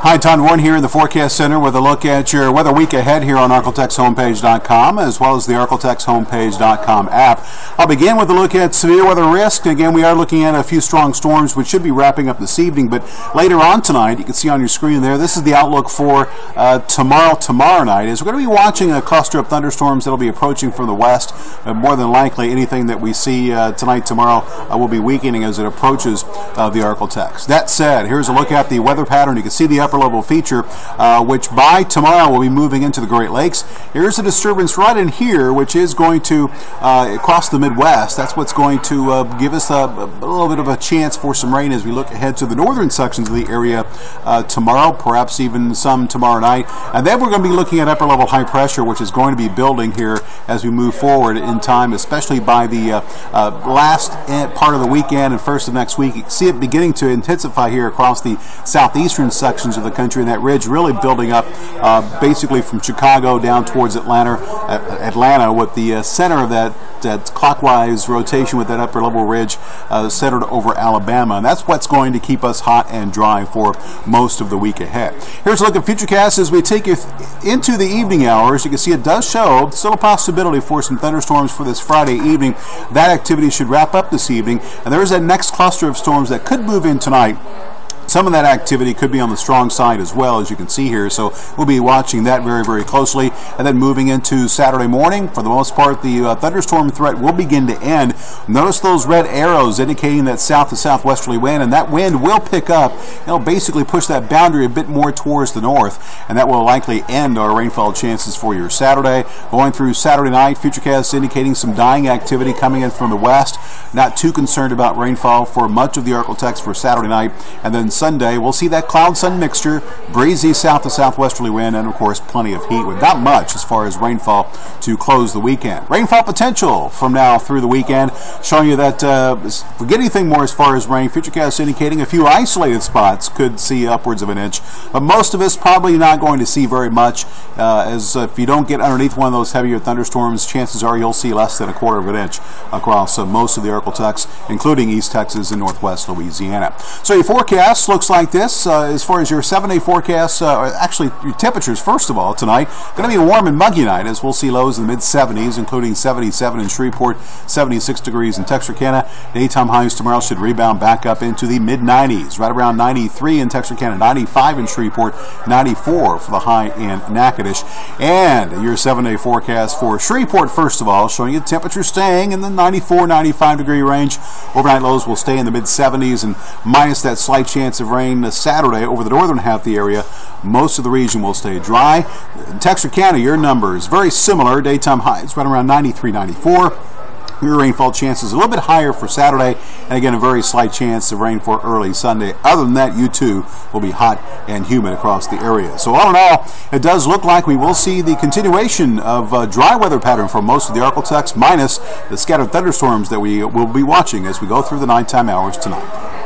Hi, Tom Warren here in the Forecast Center with a look at your weather week ahead here on ArklateXHomepage.com as well as the ArklateXHomepage.com app. I'll begin with a look at severe weather risk. Again, we are looking at a few strong storms which should be wrapping up this evening, but later on tonight, you can see on your screen there, this is the outlook for tomorrow night. As we're going to be watching a cluster of thunderstorms that will be approaching from the west. More than likely, anything that we see tonight, tomorrow will be weakening as it approaches the Arklatex. That said, here's a look at the weather pattern. You can see the upper level feature, which by tomorrow will be moving into the Great Lakes. Here's a disturbance right in here, which is going to cross the Midwest. That's what's going to give us a little bit of a chance for some rain as we look ahead to the northern sections of the area tomorrow, perhaps even some tomorrow night. And then we're going to be looking at upper level high pressure, which is going to be building here as we move forward in time, especially by the last part of the weekend and first of next week. You can see it beginning to intensify here across the southeastern sections of the country, and that ridge really building up basically from Chicago down towards Atlanta, with the center of that clockwise rotation with that upper level ridge centered over Alabama, and that's what's going to keep us hot and dry for most of the week ahead. Here's a look at Futurecast as we take you into the evening hours. You can see it does show still a possibility for some thunderstorms for this Friday evening. That activity should wrap up this evening, and there is that next cluster of storms that could move in tonight. Some of that activity could be on the strong side as well, as you can see here, so we'll be watching that very, very closely. And then moving into Saturday morning, for the most part, the thunderstorm threat will begin to end. Notice those red arrows indicating that south to southwesterly wind, and that wind will pick up. It'll basically push that boundary a bit more towards the north, and that will likely end our rainfall chances for your Saturday. Going through Saturday night, Futurecast indicating some dying activity coming in from the west. Not too concerned about rainfall for much of the Arklatex for Saturday night, and then Sunday, we'll see that cloud-sun mixture, breezy south to southwesterly wind, and of course plenty of heat with not much as far as rainfall to close the weekend. Rainfall potential from now through the weekend, showing you that forget anything more as far as rain. Futurecast indicating a few isolated spots could see upwards of an inch, but most of us probably not going to see very much, as if you don't get underneath one of those heavier thunderstorms, chances are you'll see less than a quarter of an inch across most of the Arklatex, including East Texas and Northwest Louisiana. So your forecast looks like this as far as your 7-day forecast. Actually, your temperatures, first of all, tonight, going to be a warm and muggy night as we'll see lows in the mid-70s, including 77 in Shreveport, 76 degrees in Texarkana. Daytime highs tomorrow should rebound back up into the mid-90s, right around 93 in Texarkana, 95 in Shreveport, 94 for the high in Natchitoches. And your 7-day forecast for Shreveport, first of all, showing you temperatures staying in the 94, 95 degree range. Overnight lows will stay in the mid-70s, and minus that slight chance of rain this Saturday over the northern half of the area, most of the region will stay dry. In Texarkana, your numbers very similar. Daytime highs right around 93, 94. Your rainfall chances a little bit higher for Saturday, and again a very slight chance of rain for early Sunday. Other than that, you too will be hot and humid across the area. So all in all, it does look like we will see the continuation of a dry weather pattern for most of the Arklatex, minus the scattered thunderstorms that we will be watching as we go through the nighttime hours tonight.